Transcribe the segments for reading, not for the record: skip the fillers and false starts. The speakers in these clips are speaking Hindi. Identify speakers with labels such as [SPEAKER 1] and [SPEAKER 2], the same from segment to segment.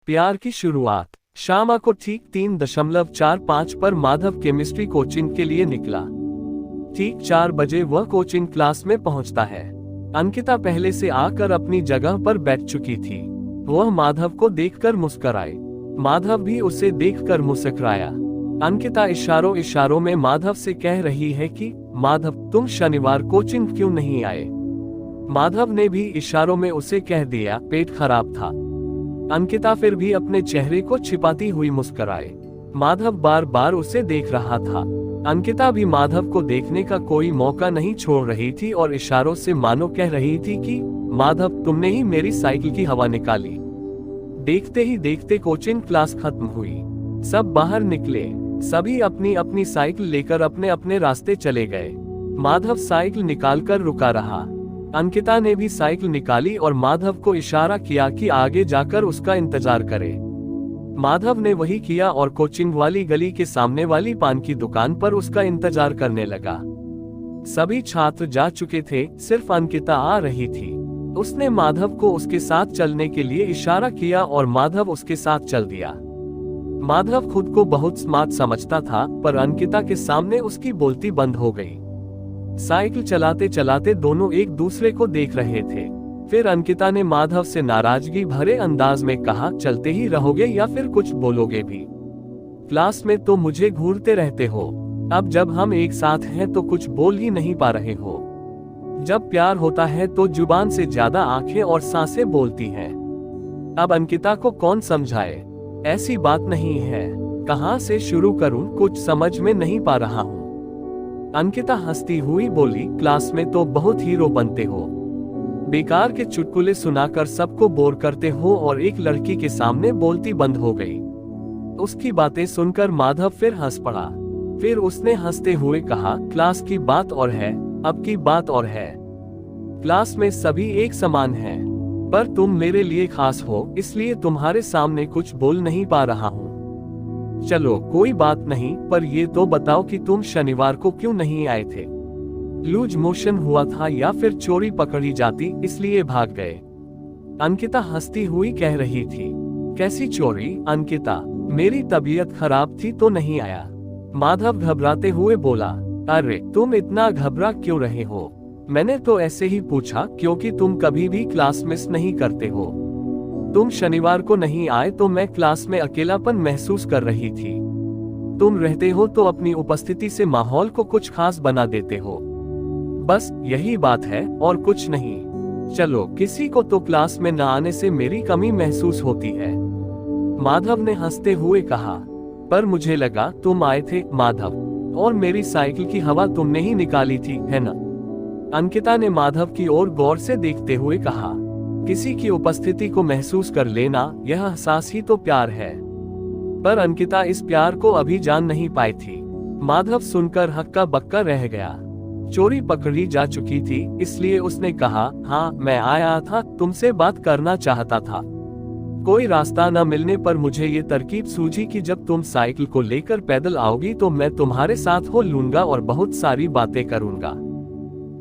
[SPEAKER 1] प्यार की शुरुआत। शाम को ठीक 3:45 पर माधव केमिस्ट्री कोचिंग के लिए निकला। ठीक 4 बजे वह कोचिंग क्लास में पहुंचता है। अंकिता पहले से आकर अपनी जगह पर बैठ चुकी थी। वह माधव को देखकर मुस्कुराई। माधव भी उसे देखकर मुस्कुराया। अंकिता इशारों इशारों में माधव से कह रही है कि माधव, तुम शनिवार कोचिंग क्यों नहीं आए। माधव ने भी इशारों में उसे कह दिया, पेट खराब था। अंकिता फिर भी अपने चेहरे को छिपाती हुई मुस्कुराए। माधव बार बार उसे देख रहा था। अंकिता भी माधव को देखने का कोई मौका नहीं छोड़ रही थी और इशारों से मानो कह रही थी कि माधव, तुमने ही मेरी साइकिल की हवा निकाली। देखते ही देखते कोचिंग क्लास खत्म हुई। सब बाहर निकले। सभी अपनी अपनी साइकिल लेकर अपने अपने रास्ते चले गए। माधव साइकिल निकालकर रुका रहा। अंकिता ने भी साइकिल निकाली और माधव को इशारा किया कि आगे जाकर उसका इंतजार करे। माधव ने वही किया और कोचिंग वाली गली के सामने वाली पान की दुकान पर उसका इंतजार करने लगा। सभी छात्र जा चुके थे, सिर्फ अंकिता आ रही थी। उसने माधव को उसके साथ चलने के लिए इशारा किया और माधव उसके साथ चल दिया। माधव खुद को बहुत स्मार्ट समझता था, पर अंकिता के सामने उसकी बोलती बंद हो गई। साइकिल चलाते चलाते दोनों एक दूसरे को देख रहे थे। फिर अंकिता ने माधव से नाराजगी भरे अंदाज में कहा, चलते ही रहोगे या फिर कुछ बोलोगे भी। क्लास में तो मुझे घूरते रहते हो, अब जब हम एक साथ हैं तो कुछ बोल ही नहीं पा रहे हो। जब प्यार होता है तो जुबान से ज्यादा आंखें और सांसें बोलती हैं। अब अंकिता को कौन समझाए, ऐसी बात नहीं है। कहां से शुरू करूं, कुछ समझ में नहीं पा रहा हूं। अंकिता हंसती हुई बोली, क्लास में तो बहुत हीरो बनते हो, बेकार के चुटकुले सुनाकर सबको बोर करते हो, और एक लड़की के सामने बोलती बंद हो गई। उसकी बातें सुनकर माधव फिर हंस पड़ा। फिर उसने हंसते हुए कहा, क्लास की बात और है, अब की बात और है। क्लास में सभी एक समान हैं, पर तुम मेरे लिए खास हो, इसलिए तुम्हारे सामने कुछ बोल नहीं पा रहा हूँ। चलो कोई बात नहीं, पर ये तो बताओ कि तुम शनिवार को क्यों नहीं आए थे। लूज मोशन हुआ था या फिर चोरी पकड़ी जाती इसलिए भाग गए। अंकिता हंसती हुई कह रही थी। कैसी चोरी अंकिता, मेरी तबीयत खराब थी तो नहीं आया। माधव घबराते हुए बोला, अरे तुम इतना घबरा क्यों रहे हो, मैंने तो ऐसे ही पूछा क्योंकि तुम कभी भी क्लास मिस नहीं करते हो। तुम शनिवार को नहीं आए तो मैं क्लास में अकेलापन महसूस कर रही थी। तुम रहते हो तो अपनी उपस्थिति से माहौल को कुछ खास बना देते हो। बस यही बात है और कुछ नहीं। चलो, किसी को तो क्लास में न आने से मेरी कमी महसूस होती है। माधव ने हंसते हुए कहा, पर मुझे लगा तुम आए थे माधव, और मेरी साइकिल की हवा तुमने ही निकाली थी, है ना। अंकिता ने माधव की ओर गौर से देखते हुए कहा, किसी की उपस्थिति को महसूस कर लेना, यह एहसास ही तो प्यार है। पर अंकिता इस प्यार को अभी जान नहीं पाई थी। माधव सुनकर हक्का बक्का रह गया। चोरी पकड़ी जा चुकी थी, इसलिए उसने कहा, हाँ मैं आया था, तुमसे बात करना चाहता था। कोई रास्ता न मिलने पर मुझे ये तरकीब सूझी कि जब तुम साइकिल को लेकर पैदल आओगी तो मैं तुम्हारे साथ हो लूंगा और बहुत सारी बातें करूंगा।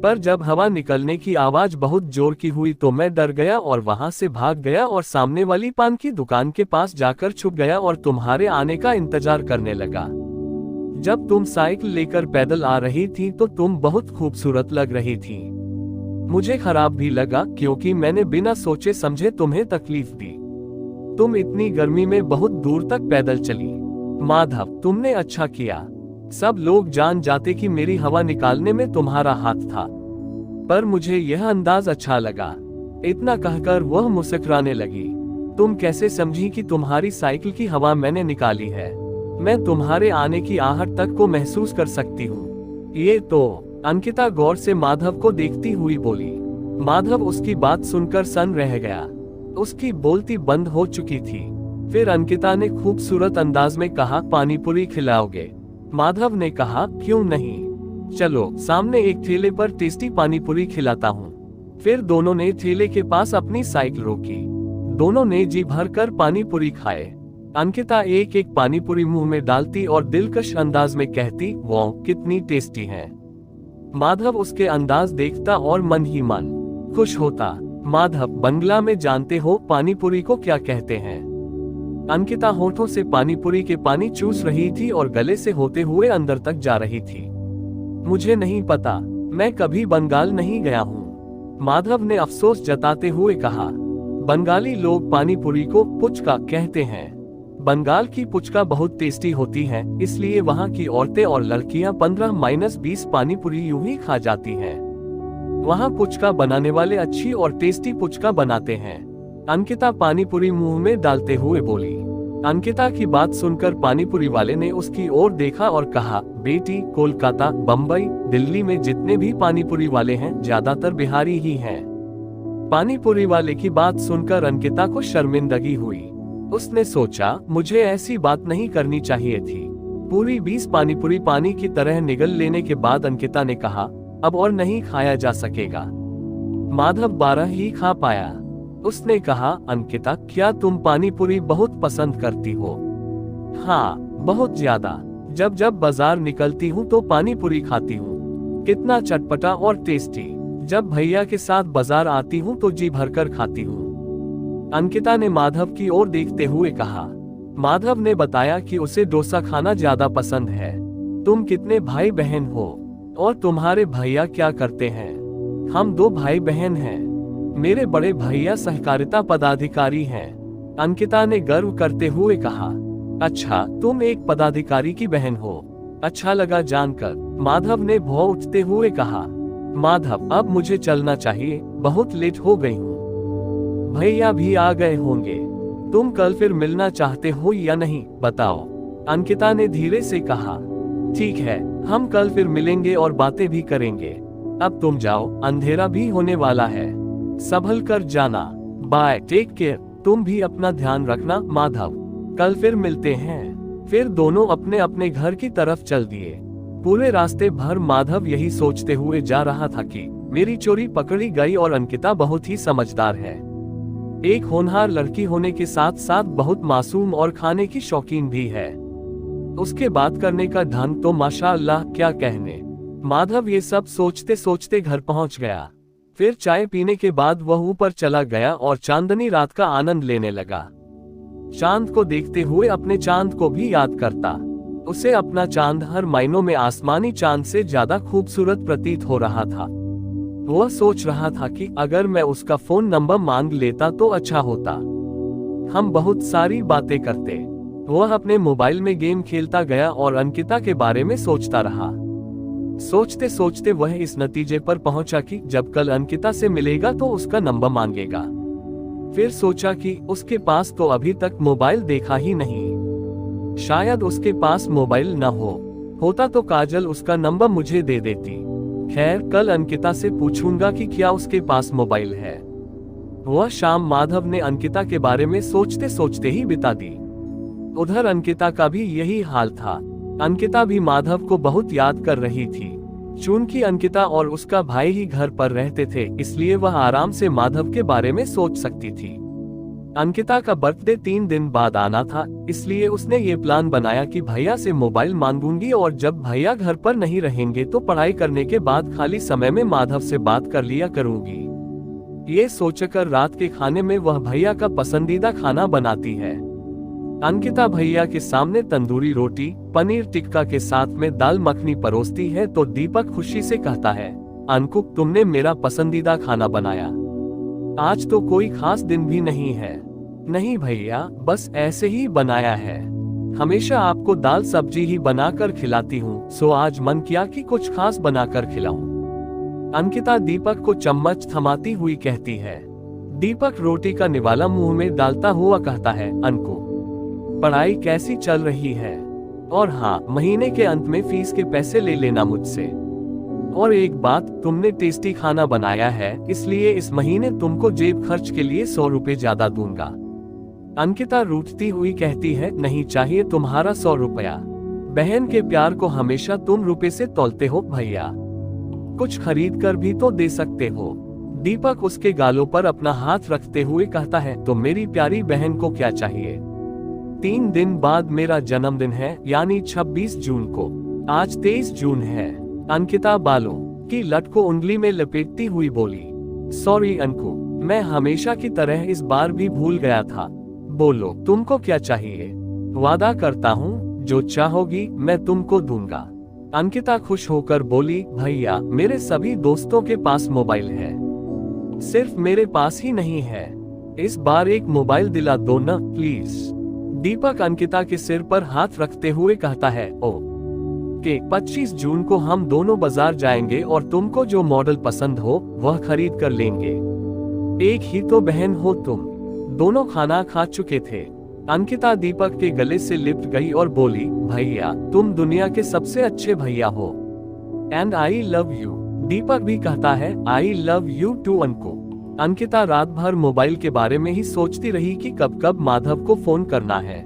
[SPEAKER 1] पर जब हवा निकलने की आवाज बहुत जोर की हुई तो मैं डर गया और वहां से भाग गया और सामने वाली पान की दुकान के पास जाकर छुप गया और तुम्हारे आने का इंतजार करने लगा। जब तुम साइकिल लेकर पैदल आ रही थी तो तुम बहुत खूबसूरत लग रही थी। मुझे खराब भी लगा क्योंकि मैंने बिना सोचे समझे तुम्हें तकलीफ दी। तुम इतनी गर्मी में बहुत दूर तक पैदल चली। माधव, तुमने अच्छा किया। सब लोग जान जाते कि मेरी हवा निकालने में तुम्हारा हाथ था, पर मुझे यह अंदाज अच्छा लगा। इतना कहकर वह मुस्कुराने लगी। तुम कैसे समझी कि तुम्हारी साइकिल की हवा मैंने निकाली है। मैं तुम्हारे आने की आहट तक को महसूस कर सकती हूँ। ये तो, अंकिता गौर से माधव को देखती हुई बोली। माधव उसकी बात सुनकर सन रह गया। उसकी बोलती बंद हो चुकी थी। फिर अंकिता ने खूबसूरत अंदाज में कहा, पानी पूरी खिलाओगे। माधव ने कहा, क्यों नहीं, चलो सामने एक ठेले पर टेस्टी पानी पूरी खिलाता हूँ। फिर दोनों ने ठेले के पास अपनी साइकिल रोकी। दोनों ने जी भरकर पानी पूरी खाए। अंकिता एक एक पानी पूरी मुंह में डालती और दिलकश अंदाज में कहती, वाह कितनी टेस्टी है। माधव उसके अंदाज देखता और मन ही मन खुश होता। माधव, बंगला में जानते हो पानी पूरी को क्या कहते हैं? अंकिता होठों से पानीपुरी के पानी चूस रही थी और गले से होते हुए अंदर तक जा रही थी। मुझे नहीं पता, मैं कभी बंगाल नहीं गया हूँ, माधव ने अफसोस जताते हुए कहा। बंगाली लोग पानीपुरी को पुचका कहते हैं। बंगाल की पुचका बहुत टेस्टी होती है, इसलिए वहाँ की औरतें और लड़कियाँ 15-20 पानीपुरी यूं ही खा जाती हैं। वहाँ पुचका बनाने वाले अच्छी और टेस्टी पुचका बनाते हैं, अंकिता पानीपुरी मुंह में डालते हुए बोली। अंकिता की बात सुनकर पानीपुरी वाले ने उसकी ओर देखा और कहा, बेटी, कोलकाता, बम्बई, दिल्ली में जितने भी पानीपुरी वाले हैं ज्यादातर बिहारी ही हैं। पानीपुरी वाले की बात सुनकर अंकिता को शर्मिंदगी हुई। उसने सोचा, मुझे ऐसी बात नहीं करनी चाहिए थी। पूरी 20 पानीपुरी पानी की तरह निगल लेने के बाद अंकिता ने कहा, अब और नहीं खाया जा सकेगा। माधव 12 ही खा पाया। उसने कहा, अंकिता, क्या तुम पानीपुरी बहुत पसंद करती हो? हाँ, बहुत ज्यादा। जब जब बाजार निकलती हूँ तो पानीपुरी खाती हूँ। कितना चटपटा और टेस्टी। जब भैया के साथ बाजार आती हूँ तो जी भरकर खाती हूँ, अंकिता ने माधव की ओर देखते हुए कहा। माधव ने बताया कि उसे डोसा खाना ज्यादा पसंद है। तुम कितने भाई बहन हो और तुम्हारे भैया क्या करते हैं? हम 2 भाई बहन हैं। मेरे बड़े भैया सहकारिता पदाधिकारी हैं, अंकिता ने गर्व करते हुए कहा। अच्छा, तुम एक पदाधिकारी की बहन हो, अच्छा लगा जानकर, माधव ने भौं उठते हुए कहा। माधव, अब मुझे चलना चाहिए, बहुत लेट हो गई हूँ। भैया भी आ गए होंगे। तुम कल फिर मिलना चाहते हो या नहीं, बताओ, अंकिता ने धीरे से कहा। ठीक है, हम कल फिर मिलेंगे और बातें भी करेंगे। अब तुम जाओ, अंधेरा भी होने वाला है। संभल कर जाना। Bye, take care. तुम भी अपना ध्यान रखना माधव, कल फिर मिलते हैं। फिर दोनों अपने अपने घर की तरफ चल दिए। पूरे रास्ते भर माधव यही सोचते हुए जा रहा था कि मेरी चोरी पकड़ी गई और अंकिता बहुत ही समझदार है। एक होनहार लड़की होने के साथ साथ बहुत मासूम और खाने की शौकीन भी है। उसके बात करने का ढंग तो माशाअल्लाह, क्या कहने। माधव ये सब सोचते सोचते घर पहुंच गया। फिर चाय पीने के बाद वह ऊपर चला गया और चांदनी रात का आनंद लेने लगा। चांद को देखते हुए अपने चांद को भी याद करता। उसे अपना चांद हर मायनों में आसमानी चांद से ज्यादा खूबसूरत प्रतीत हो रहा था। वह सोच रहा था कि अगर मैं उसका फोन नंबर मांग लेता तो अच्छा होता। हम बहुत सारी बातें करते। वह अपने मोबाइल में गेम खेलता गया और अंकिता के बारे में सोचता रहा। सोचते सोचते वह इस नतीजे पर पहुंचा कि जब कल अंकिता से मिलेगा तो उसका नंबर मांगेगा। फिर सोचा कि उसके पास तो अभी तक मोबाइल देखा ही नहीं, शायद उसके पास मोबाइल न होता तो काजल उसका नंबर मुझे दे देती। खैर, कल अंकिता से पूछूंगा कि क्या उसके पास मोबाइल है। वह शाम माधव ने अंकिता के बारे में सोचते सोचते ही बिता दी। उधर अंकिता का भी यही हाल था। अंकिता भी माधव को बहुत याद कर रही थी। चूंकि अंकिता और उसका भाई ही घर पर रहते थे, इसलिए वह आराम से माधव के बारे में सोच सकती थी। अंकिता का बर्थडे 3 दिन बाद आना था, इसलिए उसने ये प्लान बनाया कि भैया से मोबाइल मांगूंगी और जब भैया घर पर नहीं रहेंगे तो पढ़ाई करने के बाद खाली समय में माधव से बात कर लिया करूंगी। ये सोचकर रात के खाने में वह भैया का पसंदीदा खाना बनाती है। अंकिता भैया के सामने तंदूरी रोटी, पनीर टिक्का के साथ में दाल मखनी परोसती है तो दीपक खुशी से कहता है, अंकु, तुमने मेरा पसंदीदा खाना बनाया। आज तो कोई खास दिन भी नहीं है। नहीं भैया, बस ऐसे ही बनाया है। हमेशा आपको दाल सब्जी ही बनाकर खिलाती हूँ, सो आज मन किया कि कुछ खास बनाकर खिलाऊं। अंकिता दीपक को चम्मच थमाती हुई कहती है। दीपक रोटी का निवाला मुंह में डालता हुआ कहता है, अंकु, पढ़ाई कैसी चल रही है? और हाँ, महीने के अंत में फीस के पैसे ले लेना मुझसे। और एक बात, तुमने टेस्टी खाना बनाया है, इसलिए इस महीने तुमको जेब खर्च के लिए 100 रुपए ज्यादा दूंगा। अंकिता रूठती हुई कहती है, नहीं चाहिए तुम्हारा 100 रुपया। बहन के प्यार को हमेशा तुम रुपए से तौलते हो भैया, कुछ खरीद कर भी तो दे सकते हो। दीपक उसके गालों पर अपना हाथ रखते हुए कहता है, तो मेरी प्यारी बहन को क्या चाहिए? 3 दिन बाद मेरा जन्मदिन है, यानी 26 जून को। आज 23 जून है। अंकिता बालों की लट को उंगली में लपेटती हुई बोली, सॉरी अंकु, मैं हमेशा की तरह इस बार भी भूल गया था। बोलो तुमको क्या चाहिए। वादा करता हूँ जो चाहोगी मैं तुमको दूंगा। अंकिता खुश होकर बोली, भैया मेरे सभी दोस्तों के पास मोबाइल है, सिर्फ मेरे पास ही नहीं है। इस बार एक मोबाइल दिला दो ना प्लीज। दीपक अंकिता के सिर पर हाथ रखते हुए कहता है, ओ के 25 जून को हम दोनों बाजार जाएंगे और तुमको जो मॉडल पसंद हो वह खरीद कर लेंगे। एक ही तो बहन हो तुम। दोनों खाना खा चुके थे। अंकिता दीपक के गले से लिपट गई और बोली, भैया तुम दुनिया के सबसे अच्छे भैया हो and I love you. Deepak भी कहता है, I love you too Anku. Ankita रात भर मोबाइल के बारे में ही सोचती रही कि कब कब माधव को फोन करना है।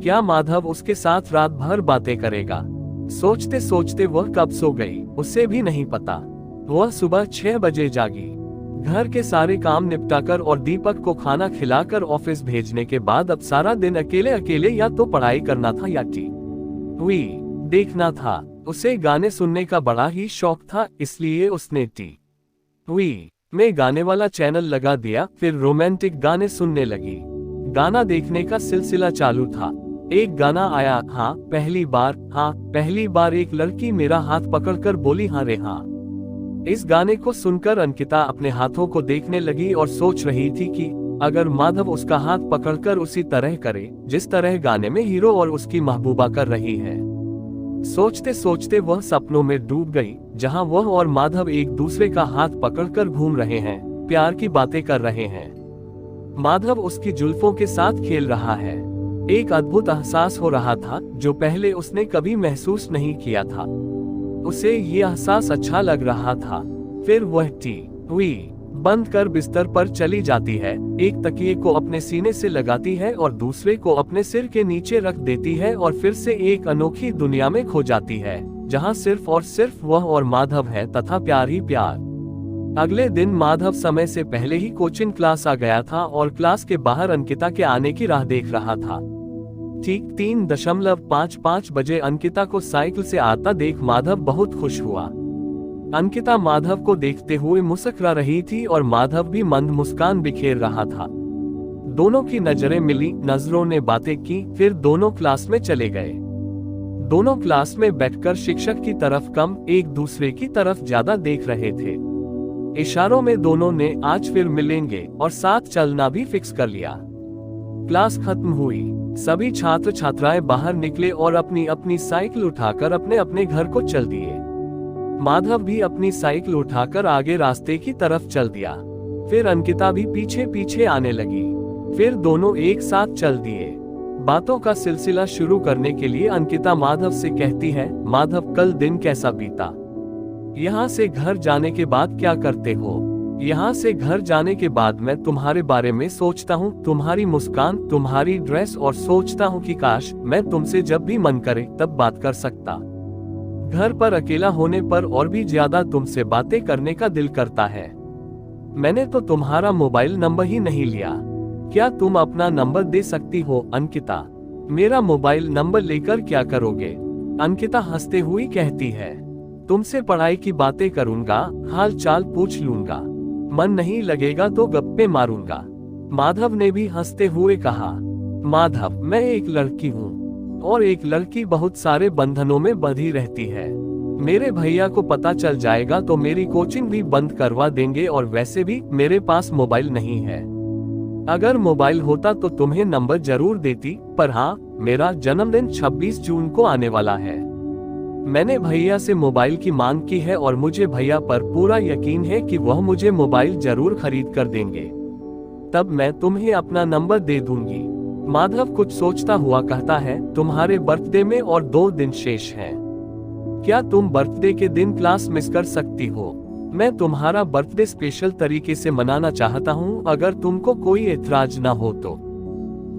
[SPEAKER 1] क्या माधव उसके साथ रात भर बातें करेगा। सोचते सोचते वह कब सो गई उसे भी नहीं पता। वह सुबह 6 बजे जागी। घर के सारे काम निपटाकर और दीपक को खाना खिलाकर ऑफिस भेजने के बाद अब सारा दिन अकेले अकेले या तो पढ़ाई करना था या टीवी देखना था। उसे गाने सुनने का बड़ा ही शौक था, इसलिए उसने टीवी में गाने वाला चैनल लगा दिया। फिर रोमांटिक गाने सुनने लगी। गाना देखने का सिलसिला चालू था। एक गाना आया, हाँ पहली बार एक लड़की मेरा हाथ पकड़कर बोली हाँ रे हाँ। इस गाने को सुनकर अंकिता अपने हाथों को देखने लगी और सोच रही थी कि अगर माधव उसका हाथ पकड़कर उसी तरह करे जिस तरह गाने में हीरो और उसकी महबूबा कर रही है। सोचते सोचते वह सपनों में डूब गई, जहां वह और माधव एक दूसरे का हाथ पकड़कर घूम रहे हैं, प्यार की बातें कर रहे हैं। माधव उसकी जुल्फों के साथ खेल रहा है। एक अद्भुत एहसास हो रहा था जो पहले उसने कभी महसूस नहीं किया था। उसे ये एहसास अच्छा लग रहा था। फिर वह टीवी बंद कर बिस्तर पर चली जाती है, एक तकिए को अपने सीने से लगाती है और दूसरे को अपने सिर के नीचे रख देती है और फिर से एक अनोखी दुनिया में खो जाती है, जहां सिर्फ और सिर्फ वह और माधव है तथा प्यार ही प्यार। अगले दिन माधव समय से पहले ही कोचिंग क्लास आ गया था और क्लास के बाहर अंकिता के आने की राह देख रहा था। ठीक 3:55 बजे अंकिता को साइकिल से आता देख माधव बहुत खुश हुआ। अंकिता माधव को देखते हुए मुस्कुरा रही थी और माधव भी मंद मुस्कान बिखेर रहा था। दोनों की नजरें मिली, नजरों ने बातें की, फिर दोनों क्लास में चले गए। दोनों क्लास में बैठकर शिक्षक की तरफ कम, एक दूसरे की तरफ ज्यादा देख रहे थे। इशारों में दोनों ने आज फिर मिलेंगे और साथ चलना भी फिक्स कर लिया। क्लास खत्म हुई। सभी छात्र छात्राएं बाहर निकले और अपनी अपनी साइकिल उठाकर अपने अपने घर को चल दिए। माधव भी अपनी साइकिल उठाकर आगे रास्ते की तरफ चल दिया। फिर अंकिता भी पीछे पीछे आने लगी। फिर दोनों एक साथ चल दिए। बातों का सिलसिला शुरू करने के लिए अंकिता माधव से कहती है, माधव कल दिन कैसा बीता? यहाँ से घर जाने के बाद क्या करते हो? यहाँ से घर जाने के बाद मैं तुम्हारे बारे में सोचता हूँ, तुम्हारी मुस्कान, तुम्हारी ड्रेस, और सोचता हूँ कि काश मैं तुमसे जब भी मन करे तब बात कर सकता। घर पर अकेला होने पर और भी ज्यादा तुमसे बातें करने का दिल करता है। मैंने तो तुम्हारा मोबाइल नंबर ही नहीं लिया। क्या तुम अपना नंबर दे सकती हो अंकिता? मेरा मोबाइल नंबर लेकर क्या करोगे? अंकिता हंसते हुए कहती है, तुमसे पढ़ाई की बातें करूंगा, हाल चाल पूछ लूंगा, मन नहीं लगेगा तो गप्पे मारूंगा। माधव ने भी हंसते हुए कहा, माधव मैं एक लड़की हूँ और एक लड़की बहुत सारे बंधनों में बंधी रहती है। मेरे भैया को पता चल जाएगा तो मेरी कोचिंग भी बंद करवा देंगे और वैसे भी मेरे पास मोबाइल नहीं है। अगर मोबाइल होता तो तुम्हें नंबर जरूर देती, पर हाँ, मेरा जन्मदिन 26 जून को आने वाला है। मैंने भैया से मोबाइल की मांग की है और मुझे भैया पर पूरा यकीन है कि वह मुझे मोबाइल जरूर खरीद कर देंगे। तब मैं तुम्हें अपना नंबर दे दूंगी। माधव कुछ सोचता हुआ कहता है, तुम्हारे बर्थडे में और 2 दिन शेष हैं। क्या तुम बर्थडे के दिन क्लास मिस कर सकती हो? मैं तुम्हारा बर्थडे स्पेशल तरीके से मनाना चाहता हूँ, अगर तुमको कोई एतराज ना हो तो।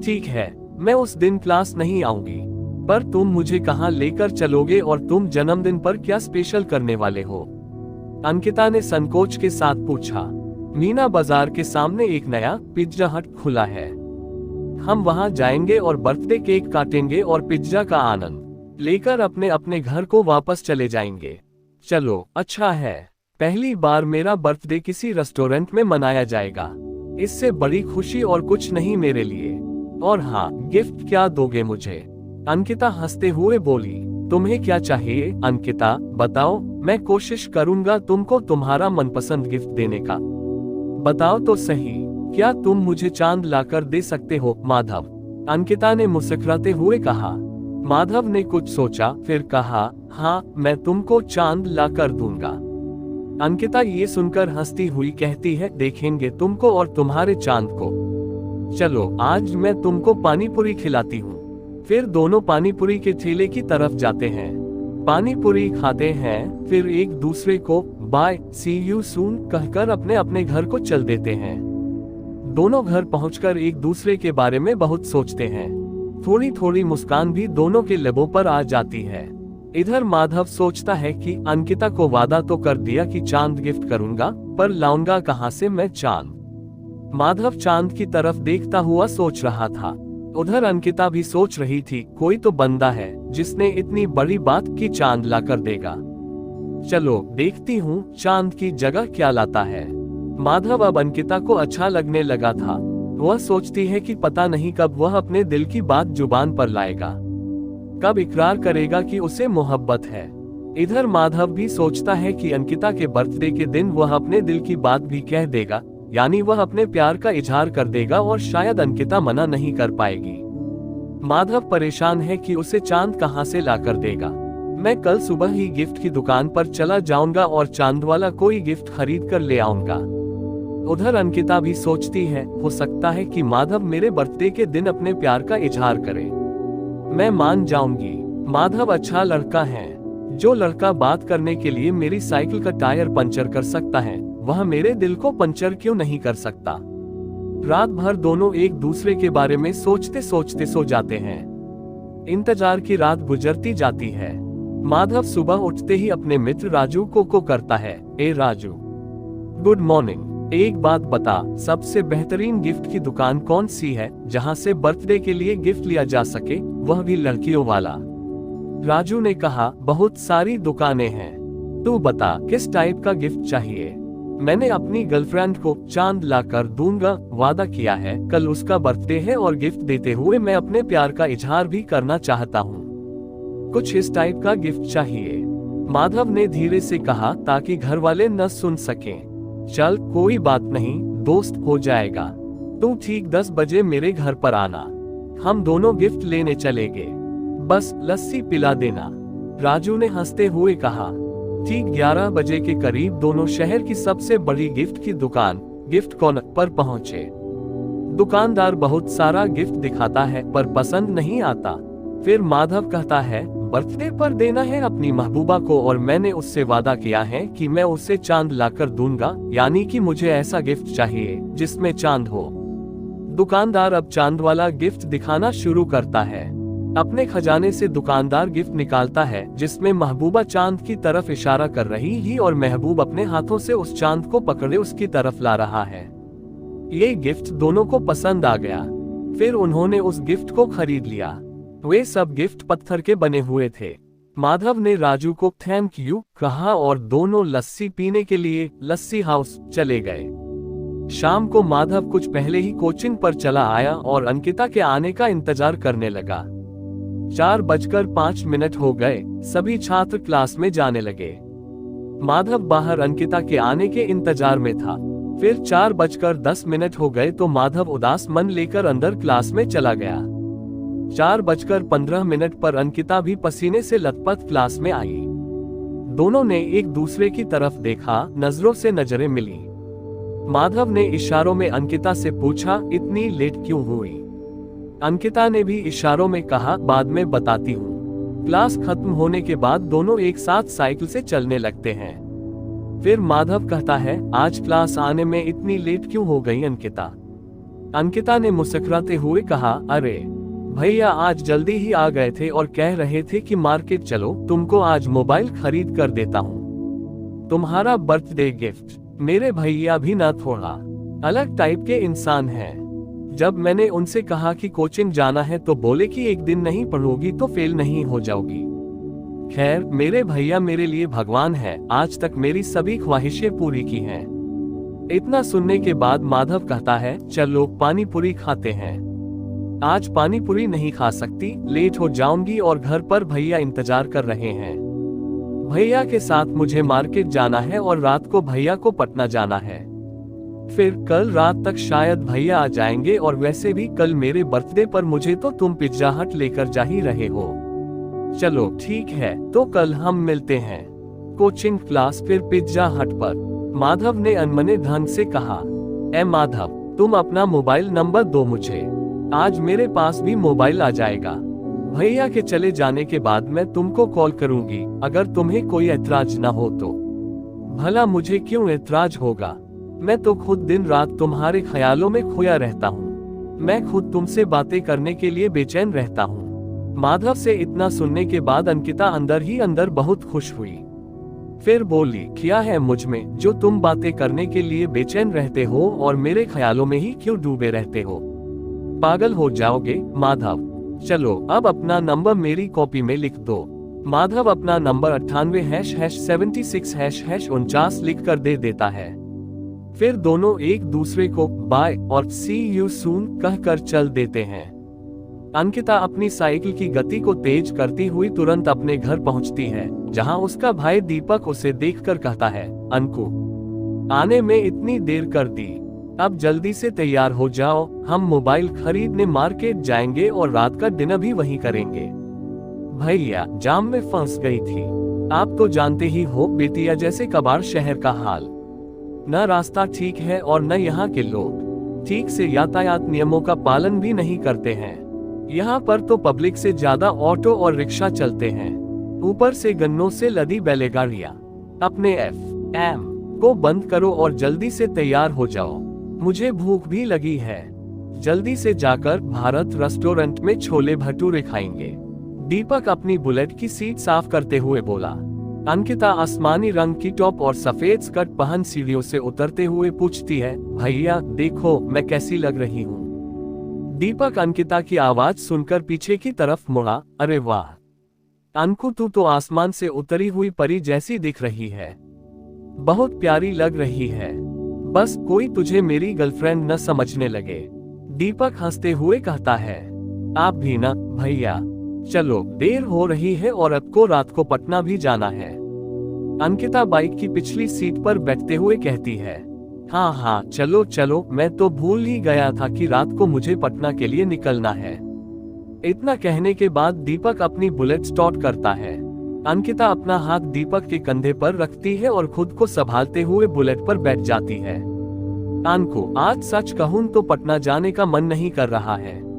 [SPEAKER 1] ठीक है, मैं उस दिन क्लास नहीं आऊंगी, पर तुम मुझे कहाँ लेकर चलोगे और तुम जन्मदिन पर क्या स्पेशल करने वाले हो? अंकिता ने संकोच के साथ पूछा। मीना बाजार के सामने एक नया पिज्जा हट खुला है। हम वहां जाएंगे और बर्थडे केक काटेंगे और पिज्जा का आनंद लेकर अपने अपने घर को वापस चले जाएंगे। चलो अच्छा है, पहली बार मेरा बर्थडे किसी रेस्टोरेंट में मनाया जाएगा। इससे बड़ी खुशी और कुछ नहीं मेरे लिए। और हाँ, गिफ्ट क्या दोगे मुझे? अंकिता हंसते हुए बोली। तुम्हें क्या चाहिए अंकिता, बताओ, मैं कोशिश करूंगा तुमको तुम्हारा मनपसंद गिफ्ट देने का। बताओ तो सही, क्या तुम मुझे चांद लाकर दे सकते हो माधव? अंकिता ने मुस्कुराते हुए कहा। माधव ने कुछ सोचा, फिर कहा, हाँ, मैं तुमको चांद लाकर दूंगा। अंकिता ये सुनकर हंसती हुई कहती है, देखेंगे तुमको और तुम्हारे चांद को। चलो आज मैं तुमको पानी पूरी खिलाती हूँ। फिर दोनों पानी पूरी के ठेले की तरफ जाते हैं, पानी पूरी खाते हैं, फिर एक दूसरे को बाय, सी यू सून कहकर अपने अपने घर को चल देते हैं। दोनों घर पहुंचकर एक दूसरे के बारे में बहुत सोचते हैं। थोड़ी थोड़ी मुस्कान भी दोनों के लबों पर आ जाती है। इधर माधव सोचता है कि अंकिता को वादा तो कर दिया कि चांद गिफ्ट करूंगा, पर लाऊंगा कहां से मैं चांद? माधव चांद की तरफ देखता हुआ सोच रहा था। उधर अंकिता भी सोच रही थी, कोई तो बंदा है जिसने इतनी बड़ी बात की चांद लाकर देगा। चलो देखती हूँ चांद की जगह क्या लाता है। माधव अब अंकिता को अच्छा लगने लगा था। वह सोचती है कि पता नहीं कब वह अपने दिल की बात जुबान पर लाएगा, कब इकरार करेगा कि उसे मोहब्बत है। इधर माधव भी सोचता है कि अंकिता के बर्थडे के दिन वह अपने दिल की बात भी कह देगा, यानी वह अपने प्यार का इजहार कर देगा और शायद अंकिता मना नहीं कर पाएगी। माधव परेशान है कि उसे चांद कहां से लाकर देगा। मैं कल सुबह ही गिफ्ट की दुकान पर चला जाऊंगा और चांद वाला कोई गिफ्ट खरीद कर ले आऊंगा। उधर अंकिता भी सोचती है, हो सकता है कि माधव मेरे बर्थडे के दिन अपने प्यार का इजहार करे, मैं मान जाऊंगी। माधव अच्छा लड़का है। जो लड़का बात करने के लिए मेरी साइकिल का टायर पंचर कर सकता है, वह मेरे दिल को पंचर क्यों नहीं कर सकता? रात भर दोनों एक दूसरे के बारे में सोचते सोचते सो जाते हैं। इंतजार की रात गुजरती जाती है। माधव सुबह उठते ही अपने मित्र राजू को करता है, ए राजू, गुड मॉर्निंग। एक बात बता, सबसे बेहतरीन गिफ्ट की दुकान कौन सी है जहां से बर्थडे के लिए गिफ्ट लिया जा सके, वह भी लड़कियों वाला? राजू ने कहा, बहुत सारी दुकानें हैं, तू बता किस टाइप का गिफ्ट चाहिए? मैंने अपनी गर्लफ्रेंड को चांद लाकर दूंगा, वादा किया है। कल उसका बर्थडे है और गिफ्ट देते हुए मैं अपने प्यार का इजहार भी करना चाहता हूँ। कुछ इस टाइप का गिफ्ट चाहिए, माधव ने धीरे से कहा, ताकि घर वाले न सुन सकें। चल कोई बात नहीं, दोस्त हो जाएगा। तू ठीक 10 बजे मेरे घर पर आना, हम दोनों गिफ्ट लेने चलेंगे। बस लस्सी पिला देना, राजू ने हंसते हुए कहा। ठीक 11 बजे के करीब दोनों शहर की सबसे बड़ी गिफ्ट की दुकान गिफ्ट कॉर्नर पर पहुंचे। दुकानदार बहुत सारा गिफ्ट दिखाता है पर पसंद नहीं आता। फिर माधव कहता है, बर्थडे पर देना है अपनी महबूबा को और मैंने उससे वादा किया है कि मैं उसे चांद लाकर दूंगा, यानी कि मुझे ऐसा गिफ्ट चाहिए जिसमें चांद हो। दुकानदार अब चांद वाला गिफ्ट दिखाना शुरू करता है। अपने खजाने से दुकानदार गिफ्ट निकालता है जिसमें महबूबा चांद की तरफ इशारा कर रही है और महबूब अपने हाथों से उस चांद को पकड़े उसकी तरफ ला रहा है। ये गिफ्ट दोनों को पसंद आ गया। फिर उन्होंने उस गिफ्ट को खरीद लिया। वे सब गिफ्ट पत्थर के बने हुए थे। माधव ने राजू को थैंक यू कहा और दोनों लस्सी पीने के लिए लस्सी हाउस चले गए। शाम को माधव कुछ पहले ही कोचिंग पर चला आया और अंकिता के आने का इंतजार करने लगा। 4:05 हो गए, सभी छात्र क्लास में जाने लगे। माधव बाहर अंकिता के आने के इंतजार में था। फिर 4:10 हो गए तो माधव उदास मन लेकर अंदर क्लास में चला गया। 4:15 पर अंकिता भी पसीने से लथपथ क्लास में आई। दोनों ने एक दूसरे की तरफ देखा, नजरों से नजरें मिली। माधव ने इशारों में अंकिता से पूछा, इतनी लेट क्यों हुई? अंकिता ने भी इशारों में कहा, बाद में बताती हूँ। क्लास खत्म होने के बाद दोनों एक साथ साइकिल से चलने लगते हैं। फिर माधव कहता है, आज क्लास आने में इतनी लेट क्यों हो गई अंकिता? अंकिता ने मुस्कुराते हुए कहा, अरे भैया आज जल्दी ही आ गए थे और कह रहे थे कि मार्केट चलो, तुमको आज मोबाइल खरीद कर देता हूँ। तुम्हारा बर्थडे गिफ्ट। मेरे भैया भी ना थोड़ा अलग टाइप के इंसान हैं। जब मैंने उनसे कहा कि कोचिंग जाना है तो बोले कि एक दिन नहीं पढ़ोगी तो फेल नहीं हो जाओगी। खैर, मेरे भैया मेरे लिए भगवान है, आज तक मेरी सभी ख्वाहिशें पूरी की हैं। इतना सुनने के बाद माधव कहता है, चलो पानी पूरी खाते हैं। आज पानी पूरी नहीं खा सकती, लेट हो जाऊंगी और घर पर भैया इंतजार कर रहे हैं। भैया के साथ मुझे मार्केट जाना है और रात को भैया को पटना जाना है। फिर कल रात तक शायद भैया आ जाएंगे और वैसे भी कल मेरे बर्थडे पर मुझे तो तुम पिज्जा हट लेकर जा ही रहे हो। चलो ठीक है, तो कल हम मिलते हैं। कोचिंग क्लास फिर पिज्जा हट पर। माधव ने अनमने ढंग से कहा, ए माधव, तुम अपना मोबाइल नंबर दो मुझे, आज मेरे पास भी मोबाइल आ जाएगा। भैया के चले जाने के बाद मैं तुमको कॉल करूंगी, अगर तुम्हें कोई ऐतराज ना हो तो। भला मुझे क्यों ऐतराज होगा, मैं तो खुद दिन रात तुम्हारे ख्यालों में खोया रहता हूँ। मैं खुद तुमसे बातें करने के लिए बेचैन रहता हूँ। माधव से इतना सुनने के बाद अंकिता अंदर ही अंदर बहुत खुश हुई। फिर बोली, क्या है मुझ में जो तुम बातें करने के लिए बेचैन रहते हो और मेरे ख्यालों में ही क्यों डूबे रहते हो? पागल हो जाओगे माधव। चलो अब अपना नंबर मेरी कॉपी में लिख दो। माधव अपना नंबर 98#76#49 लिख कर दे देता है। फिर दोनों एक दूसरे को बाय और सी यू सून कहकर चल देते हैं। अंकिता अपनी साइकिल की गति को तेज करती हुई तुरंत अपने घर पहुंचती है, जहां उसका भाई दीपक उसे देखकर कहता है, अंकु, आने में इतनी देर कर दी, अब जल्दी से तैयार हो जाओ, हम मोबाइल खरीदने मार्केट जाएंगे और रात का डिनर भी वहीं करेंगे। भैया, जाम में फंस गई थी। आप तो जानते ही हो बेतिया जैसे कबाड़ शहर का हाल, न रास्ता ठीक है और न यहाँ के लोग ठीक से यातायात नियमों का पालन भी नहीं करते हैं। यहाँ पर तो पब्लिक से ज्यादा ऑटो और रिक्शा चलते हैं, ऊपर से गन्नों से लदी बैलगाड़ियाँ। अपने FM को बंद करो और जल्दी से तैयार हो जाओ, मुझे भूख भी लगी है। जल्दी से जाकर भारत रेस्टोरेंट में छोले भटूरे खाएंगे। दीपक अपनी बुलेट की सीट साफ करते हुए बोला। अंकिता आसमानी रंग की टॉप और सफेद स्कर्ट पहन सीढ़ियों से उतरते हुए पूछती है, भैया देखो मैं कैसी लग रही हूँ? दीपक अंकिता की आवाज सुनकर पीछे की तरफ मुड़ा। अरे वाह अंकु, तू तो आसमान से उतरी हुई परी जैसी दिख रही है, बहुत प्यारी लग रही है। बस कोई तुझे मेरी गर्लफ्रेंड न समझने लगे। दीपक हंसते हुए कहता है, आप भी ना भैया। चलो देर हो रही है और अब को रात को पटना भी जाना है। अंकिता बाइक की पिछली सीट पर बैठते हुए कहती है, हाँ हाँ चलो चलो, मैं तो भूल ही गया था कि रात को मुझे पटना के लिए निकलना है। इतना कहने के बाद दीपक अपनी बुलेट स्टार्ट करता है। अंकिता अपना हाथ दीपक के कंधे पर रखती है और खुद को संभालते हुए बुलेट पर बैठ जाती है। अंकु, आज सच कहूं तो पटना जाने का मन नहीं कर रहा है।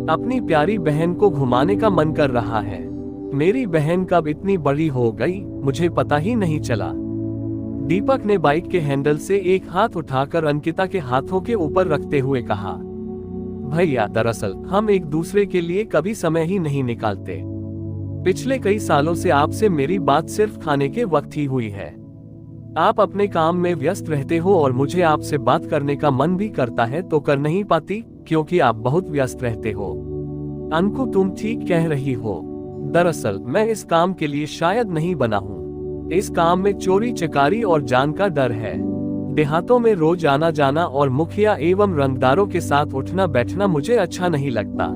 [SPEAKER 1] अपनी प्यारी बहन को घुमाने का मन कर रहा है। मेरी बहन कब इतनी बड़ी हो गई मुझे पता ही नहीं चला। दीपक ने बाइक के हैंडल से एक हाथ उठाकर अंकिता के हाथों के ऊपर रखते हुए कहा, भैया दरअसल हम एक दूसरे के लिए कभी समय ही नहीं निकालते। पिछले कई सालों से आपसे मेरी बात सिर्फ खाने के वक्त ही हुई है। आप अपने काम में व्यस्त रहते हो और मुझे आपसे बात करने का मन भी करता है तो कर नहीं पाती क्योंकि आप बहुत व्यस्त रहते हो। अंकु, तुम ठीक कह रही हो। दरअसल मैं इस काम के लिए शायद नहीं बना हूँ। इस काम में चोरी चकारी और जान का डर है। देहातों में रोज आना जाना और मुखिया एवं रंगदारों के साथ उठना बैठना मुझे अच्छा नहीं लगता।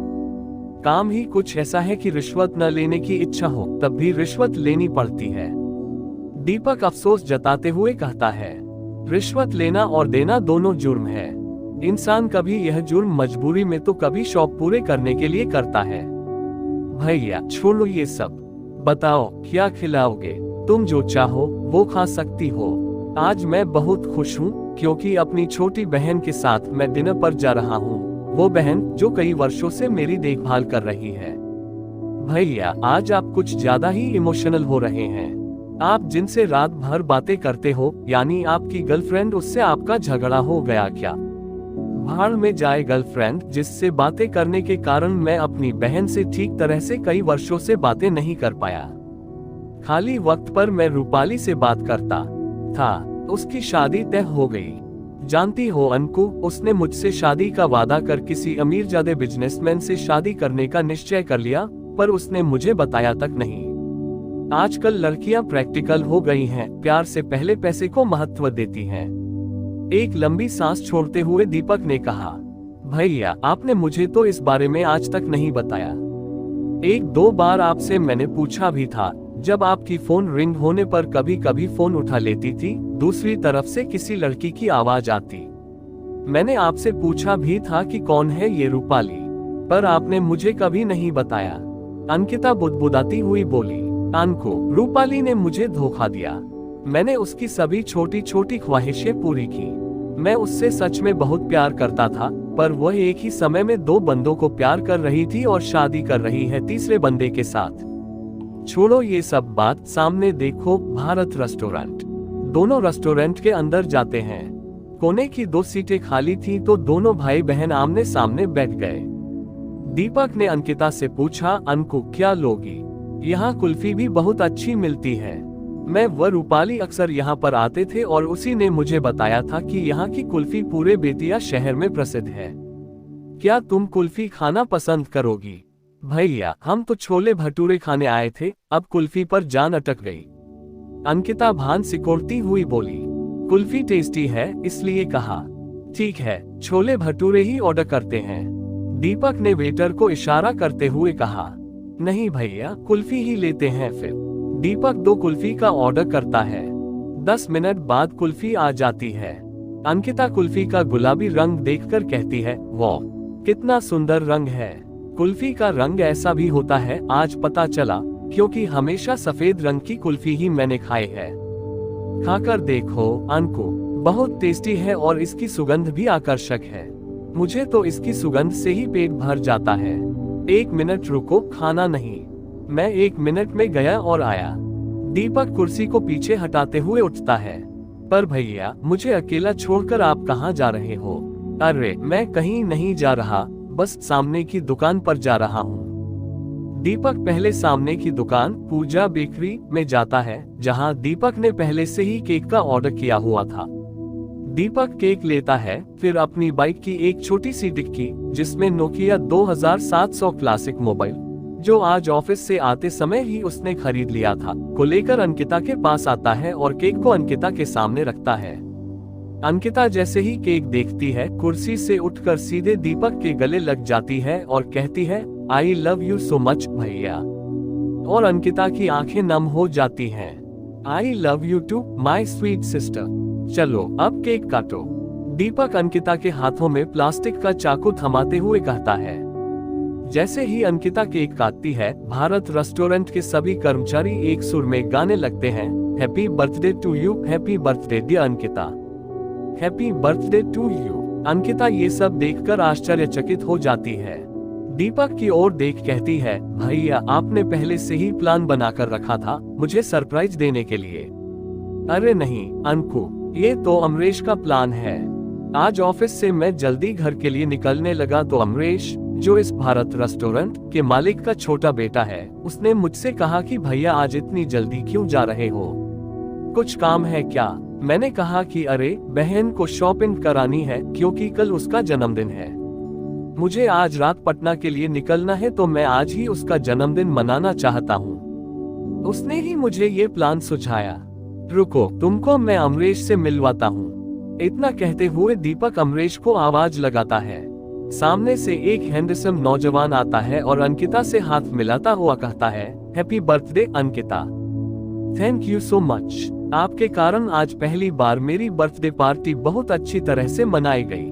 [SPEAKER 1] काम ही कुछ ऐसा है कि रिश्वत न लेने की इच्छा हो तब भी रिश्वत लेनी पड़ती है। दीपक अफसोस जताते हुए कहता है, रिश्वत लेना और देना दोनों जुर्म है। इंसान कभी यह जुर्म मजबूरी में तो कभी शौक पूरे करने के लिए करता है। भैया छोड़ो ये सब, बताओ क्या खिलाओगे? तुम जो चाहो वो खा सकती हो। आज मैं बहुत खुश हूँ क्योंकि अपनी छोटी बहन के साथ मैं डिनर पर जा रहा हूँ, वो बहन जो कई वर्षों से मेरी देखभाल कर रही है। भैया आज आप कुछ ज्यादा ही इमोशनल हो रहे हैं। आप जिनसे रात भर बातें करते हो यानी आपकी गर्लफ्रेंड, उससे आपका झगड़ा हो गया क्या? भाड़ में जाए गर्लफ्रेंड जिससे बातें करने के कारण मैं अपनी बहन से ठीक तरह से कई वर्षों से बातें नहीं कर पाया। खाली वक्त पर मैं रूपाली से बात करता था, उसकी शादी तय हो गई। जानती हो अंकु, उसने मुझसे शादी का वादा कर किसी अमीरजादे बिजनेसमैन से शादी करने का निश्चय कर लिया, पर उसने मुझे बताया तक नहीं। आजकल लड़कियां प्रैक्टिकल हो गई हैं, प्यार से पहले पैसे को महत्व देती हैं। एक लंबी सांस छोड़ते हुए दीपक ने कहा, भैया आपने मुझे तो इस बारे में आज तक नहीं बताया। एक दो बार आपसे मैंने पूछा भी था, जब आपकी फोन रिंग होने पर कभी कभी फोन उठा लेती थी, दूसरी तरफ से किसी लड़की की आवाज आती। मैंने आपसे पूछा भी था कि कौन है ये रूपाली, पर आपने मुझे कभी नहीं बताया। अंकिता बुदबुदाती हुई बोली, अनको, रूपाली ने मुझे धोखा दिया। मैंने उसकी सभी छोटी छोटी ख्वाहिशें पूरी की। मैं उससे सच में बहुत प्यार करता था, पर वह एक ही समय में दो बंदों को प्यार कर रही थी और शादी कर रही है तीसरे बंदे के साथ। छोड़ो ये सब बात, सामने देखो भारत रेस्टोरेंट। दोनों रेस्टोरेंट के अंदर जाते हैं। कोने की दो सीटें खाली थी तो दोनों भाई बहन आमने सामने बैठ गए। दीपक ने अंकिता से पूछा, अनको क्या लोगी? यहाँ कुल्फी भी बहुत अच्छी मिलती है। मैं व रूपाली अक्सर यहाँ पर आते थे और उसी ने मुझे बताया था कि यहाँ की कुल्फी पूरे बेतिया शहर में प्रसिद्ध है। क्या तुम कुल्फी खाना पसंद करोगी? भैया हम तो छोले भटूरे खाने आए थे, अब कुल्फी पर जान अटक गई। अंकिता भान सिकोड़ती हुई बोली, कुल्फी टेस्टी है इसलिए कहा। ठीक है, छोले भटूरे ही ऑर्डर करते हैं। दीपक ने वेटर को इशारा करते हुए कहा। नहीं भैया, कुल्फी ही लेते हैं फिर। दीपक दो कुल्फी का ऑर्डर करता है। 10 मिनट बाद कुल्फी आ जाती है। अंकिता कुल्फी का गुलाबी रंग देखकर कहती है, वाह कितना सुंदर रंग है। कुल्फी का रंग ऐसा भी होता है, आज पता चला, क्योंकि हमेशा सफेद रंग की कुल्फी ही मैंने खाई है। खाकर देखो अनको, बहुत टेस्टी है और इसकी सुगंध भी आकर्षक है। मुझे तो इसकी सुगंध से ही पेट भर जाता है। 1 मिनट रुको, खाना नहीं। मैं 1 मिनट में गया और आया। दीपक कुर्सी को पीछे हटाते हुए उठता है। पर भैया मुझे अकेला छोड़कर आप कहाँ जा रहे हो? अरे मैं कहीं नहीं जा रहा, बस सामने की दुकान पर जा रहा हूँ। दीपक पहले सामने की दुकान पूजा बेकरी में जाता है, जहाँ दीपक ने पहले से ही केक का ऑर्डर किया हुआ था। दीपक केक लेता है, फिर अपनी बाइक की एक छोटी सी डिक्की, जिसमें नोकिया 2700 क्लासिक मोबाइल, जो आज ऑफिस से आते समय ही उसने खरीद लिया था, को लेकर अंकिता के पास आता है और केक को अंकिता के सामने रखता है। अंकिता जैसे ही केक देखती है, कुर्सी से उठकर सीधे दीपक के गले लग जाती है और कहती है, I love you so much भैया। और अंकिता की आंखें नम हो जाती हैं। I love you too my sweet sister. चलो अब केक काटो। दीपक अंकिता के हाथों में प्लास्टिक का चाकू थमाते हुए कहता है। जैसे ही अंकिता केक काटती है, भारत रेस्टोरेंट के सभी कर्मचारी एक सुर में गाने लगते हैं, happy birthday to you, happy birthday dear Ankita, happy birthday to you. Ankita ये सब देखकर आश्चर्यचकित हो जाती है। दीपक की ओर देख कहती है, भैया आपने पहले से ही प्लान बनाकर रखा था मुझे सरप्राइज देने के लिए। अरे नहीं अंकु, ये तो अमरेश का प्लान है। आज ऑफिस से मैं जल्दी घर के लिए निकलने लगा तो अमरेश, जो इस भारत रेस्टोरेंट के मालिक का छोटा बेटा है, उसने मुझसे कहा कि भैया आज इतनी जल्दी क्यों जा रहे हो, कुछ काम है क्या? मैंने कहा कि अरे बहन को शॉपिंग करानी है क्योंकि कल उसका जन्मदिन है। मुझे आज रात पटना के लिए निकलना है तो मैं आज ही उसका जन्मदिन मनाना चाहता हूँ। उसने ही मुझे ये प्लान सुझाया। रुको, तुमको मैं अमरेश से मिलवाता हूँ। इतना कहते हुए दीपक अमरेश को आवाज लगाता है। सामने से एक हैंडसम नौजवान आता है और अंकिता से हाथ मिलाता हुआ कहता है, happy birthday Ankita, thank you so much. आपके कारण आज पहली बार मेरी बर्थडे पार्टी बहुत अच्छी तरह से मनाई गई।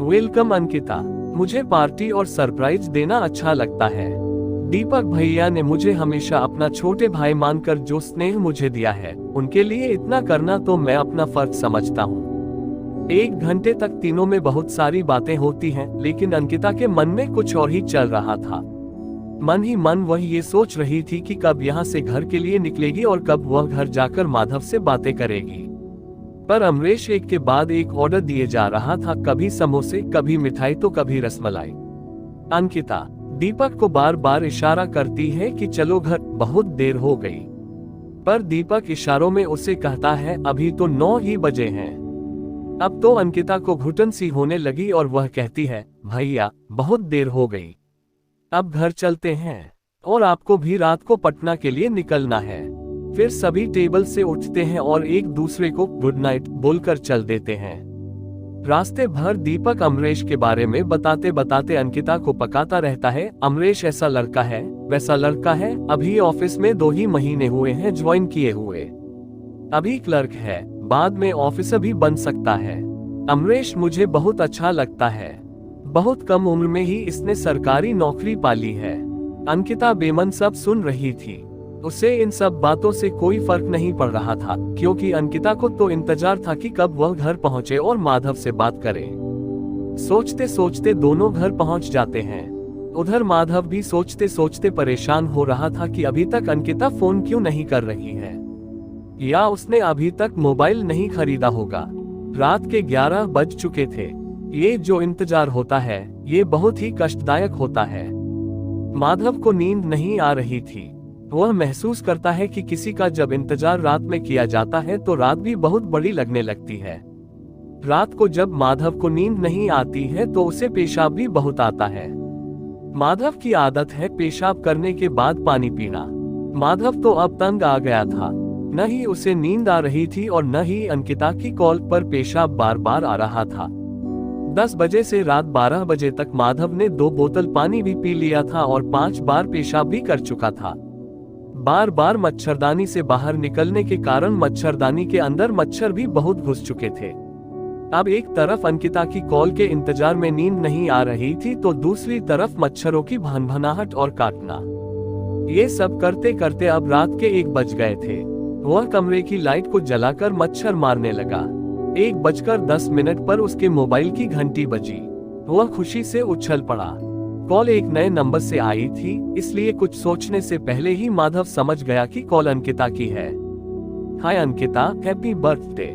[SPEAKER 1] वेलकम अंकिता, मुझे पार्टी और सरप्राइज देना अच्छा लगता है। दीपक भैया ने मुझे हमेशा अपना छोटे भाई मानकर जो स्नेह मुझे दिया है, उनके लिए इतना करना तो मैं अपना फर्ज समझता हूँ। 1 घंटे तक तीनों में बहुत सारी बातें होती हैं, लेकिन अंकिता के मन में कुछ और ही चल रहा था। मन ही मन वह ये सोच रही थी कि कब यहाँ से घर के लिए निकलेगी और कब वह घर जाकर माधव से बातें करेगी। पर अमरेश एक के बाद एक ऑर्डर दिए जा रहा था, कभी समोसे, कभी मिठाई तो कभी रसमलाई। अंकिता दीपक को बार बार इशारा करती है कि चलो घर, बहुत देर हो गई। पर दीपक इशारों में उसे कहता है, अभी तो 9 ही बजे हैं। अब तो अंकिता को घुटन सी होने लगी और वह कहती है, भैया बहुत देर हो गई, अब घर चलते हैं, और आपको भी रात को पटना के लिए निकलना है। फिर सभी टेबल से उठते हैं और एक दूसरे को गुड नाइट बोलकर चल देते हैं। रास्ते भर दीपक अमरेश के बारे में बताते बताते अंकिता को पकाता रहता है। अमरेश ऐसा लड़का है, वैसा लड़का है, अभी ऑफिस में 2 ही महीने हुए हैं ज्वाइन किए हुए, अभी क्लर्क है, बाद में ऑफिसर भी बन सकता है। अमरेश मुझे बहुत अच्छा लगता है, बहुत कम उम्र में ही इसने सरकारी नौकरी पाली है। अंकिता बेमन सब सुन रही थी। उसे इन सब बातों से कोई फर्क नहीं पड़ रहा था, क्योंकि अंकिता को तो इंतजार था कि कब वह घर पहुंचे और माधव से बात करे। सोचते सोचते दोनों घर पहुंच जाते हैं। उधर माधव भी सोचते सोचते परेशान हो रहा था कि अभी तक अंकिता फोन क्यों नहीं कर रही है, या उसने अभी तक मोबाइल नहीं खरीदा होगा। रात के 11 बज चुके थे। ये जो इंतजार होता है ये बहुत ही कष्टदायक होता है। माधव को नींद नहीं आ रही थी। वह महसूस करता है कि किसी का जब इंतजार रात में किया जाता है तो रात भी बहुत बड़ी लगने लगती है। रात को जब माधव को नींद नहीं आती है तो उसे पेशाब भी बहुत आता है। माधव की आदत है पेशाब करने के बाद पानी पीना। माधव तो अब तंग आ गया था, न ही उसे नींद आ रही थी और न ही अंकिता की कॉल पर पेशाब बार बार आ रहा था। 10 बजे से रात 12 बजे तक माधव ने 2 बोतल पानी भी पी लिया था और 5 बार पेशाब भी कर चुका था। बार बार मच्छरदानी से बाहर निकलने के कारण मच्छरदानी के अंदर मच्छर भी बहुत घुस चुके थे। अब एक तरफ अंकिता की कॉल के इंतजार में नींद नहीं आ रही थी तो दूसरी तरफ मच्छरों की भनभनाहट और काटना। ये सब करते करते अब रात के 1 बज गए थे। वह कमरे की लाइट को जलाकर मच्छर मारने लगा। 1:10 पर उसके मोबाइल की घंटी बजी। वह खुशी से उछल पड़ा। कॉल एक नए नंबर से आई थी, इसलिए कुछ सोचने से पहले ही माधव समझ गया कि कॉल अंकिता की है। Hi Ankita, happy birthday,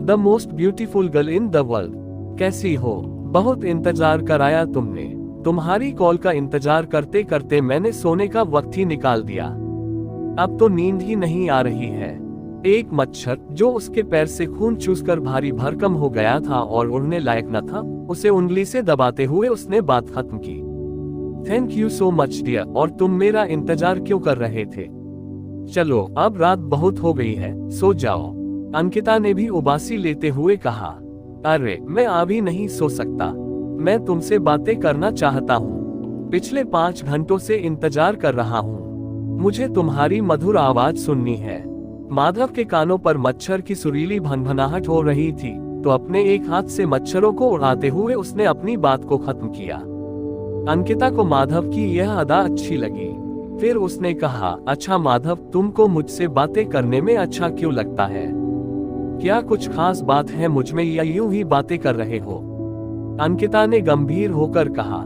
[SPEAKER 1] the most beautiful girl in the world. कैसी हो? बहुत इंतजार कराया तुमने। तुम्हारी कॉल का इंतजार करते करते मैंने सोने का वक्त ही निकाल दिया। अब तो नींद ही नहीं आ रही है। एक मच्छर जो उसके पैर से खून चूसकर भारी भरकम हो गया था और उड़ने लायक न था, उसे उंगली से दबाते हुए उसने बात खत्म की। Thank you so much dear, और तुम मेरा इंतजार क्यों कर रहे थे? चलो अब रात बहुत हो गई है, सो जाओ। अंकिता ने भी उबासी लेते हुए कहा। अरे मैं अभी नहीं सो सकता, मैं तुमसे बातें करना चाहता हूँ। पिछले 5 घंटों से इंतजार कर रहा हूँ, मुझे तुम्हारी मधुर आवाज सुननी है। माधव के कानों पर मच्छर की सुरीली भनभनाहट हो रही थी, तो अपने एक हाथ से मच्छरों को उड़ाते हुए उसने अपनी बात को खत्म किया। अंकिता को माधव की यह अदा अच्छी लगी। फिर उसने कहा, अच्छा माधव, तुमको मुझसे बातें करने में अच्छा क्यों लगता है? क्या कुछ खास बात है मुझ में, या यूं ही बातें कर रहे हो? अंकिता ने गंभीर होकर कहा,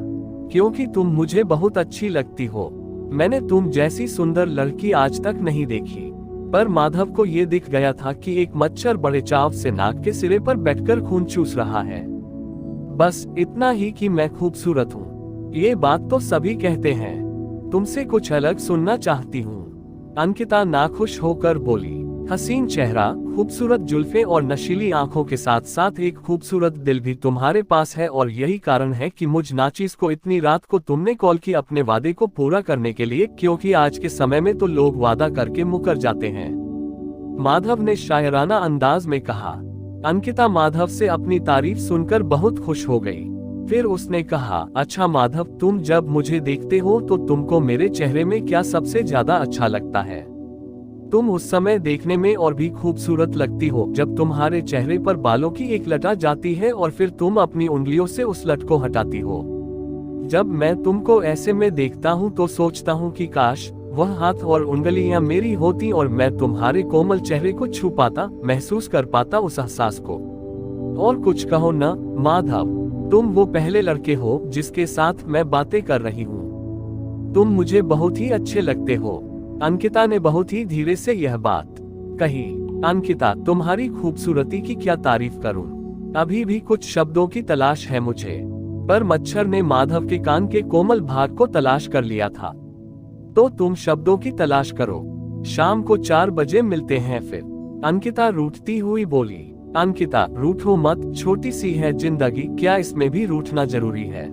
[SPEAKER 1] क्योंकि तुम मुझे बहुत अच्छी लगती हो। मैंने तुम जैसी सुंदर लड़की आज तक नहीं देखी। पर माधव को ये दिख गया था कि एक मच्छर बड़े चाव से नाक के सिरे पर बैठकर खून चूस रहा है। बस इतना ही कि मैं खूबसूरत हूँ, ये बात तो सभी कहते हैं, तुमसे कुछ अलग सुनना चाहती हूँ। अंकिता नाखुश होकर बोली। हसीन चेहरा, खूबसूरत जुल्फे और नशीली आंखों के साथ साथ एक खूबसूरत दिल भी तुम्हारे पास है, और यही कारण है कि मुझ नाचीज को इतनी रात को तुमने कॉल की अपने वादे को पूरा करने के लिए, क्योंकि आज के समय में तो लोग वादा करके मुकर जाते हैं। माधव ने शायराना अंदाज में कहा। अंकिता माधव से अपनी तारीफ सुनकर बहुत खुश हो गई। फिर उसने कहा, अच्छा माधव, तुम जब मुझे देखते हो तो तुमको मेरे चेहरे में क्या सबसे ज्यादा अच्छा लगता है? तुम उस समय देखने में और भी खूबसूरत लगती हो जब तुम्हारे चेहरे पर बालों की एक लटा जाती है और फिर तुम अपनी उंगलियों से उस लट को हटाती हो। जब मैं तुमको ऐसे में देखता हूँ तो सोचता हूँ कि काश वह हाथ और उंगलियां मेरी होती और मैं तुम्हारे कोमल चेहरे को छू पाता, महसूस कर पाता उस एहसास को। और कुछ कहो न माधव, तुम वो पहले लड़के हो जिसके साथ मैं बातें कर रही हूँ। तुम मुझे बहुत ही अच्छे लगते हो। अंकिता ने बहुत ही धीरे से यह बात कही। अंकिता, तुम्हारी खूबसूरती की क्या तारीफ करूं? अभी भी कुछ शब्दों की तलाश है मुझे। पर मच्छर ने माधव के कान के कोमल भाग को तलाश कर लिया था। तो तुम शब्दों की तलाश करो, शाम को 4 बजे मिलते हैं फिर। अंकिता रूठती हुई बोली। अंकिता, रूठो मत, छोटी सी है जिंदगी, क्या इसमें भी रूठना जरूरी है?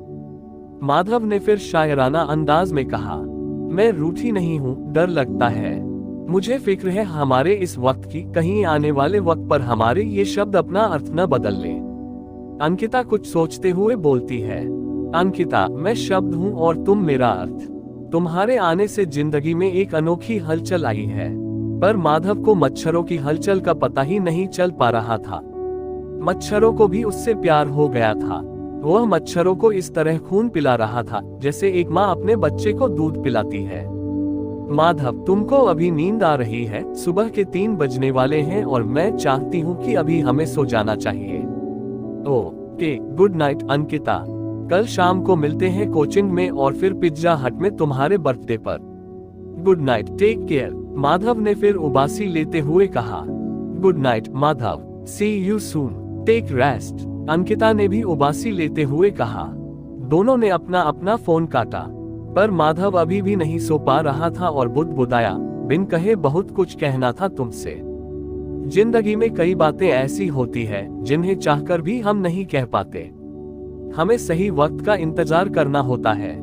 [SPEAKER 1] माधव ने फिर शायराना अंदाज में कहा, मैं रूठी नहीं हूँ, डर लगता है। मुझे फिक्र है हमारे इस वक्त की, कहीं आने वाले वक्त पर हमारे ये शब्द अपना अर्थ न बदल लें। अंकिता कुछ सोचते हुए बोलती है। अंकिता, मैं शब्द हूँ और तुम मेरा अर्थ। तुम्हारे आने से जिंदगी में एक अनोखी हलचल आई है। पर माधव को मच्छरों की हलचल का पता ही नहीं चल पा रहा था। मच्छरों को भी उससे प्यार हो गया था। वह मच्छरों को इस तरह खून पिला रहा था जैसे एक माँ अपने बच्चे को दूध पिलाती है। माधव, तुमको अभी नींद आ रही है? सुबह के 3 बजने वाले हैं और मैं चाहती हूँ कि अभी हमें सो जाना चाहिए। Okay, good night Ankita. कल शाम को मिलते हैं कोचिंग में और फिर पिज्जा हट में तुम्हारे बर्थडे पर। Good night, take care, Madhav ने फिर उबासी लेते हुए कहा। Good night Madhav, see you soon, take rest, Ankita ने भी उबासी लेते हुए कहा। दोनों ने अपना अपना फोन काटा, पर माधव अभी भी नहीं सो पा रहा था और बुदबुदाया, बिन कहे बहुत कुछ कहना था तुमसे। जिंदगी में कई बातें ऐसी होती है जिन्हें चाहकर भी हम नहीं कह पाते। हमें सही वक्त का इंतजार करना होता है।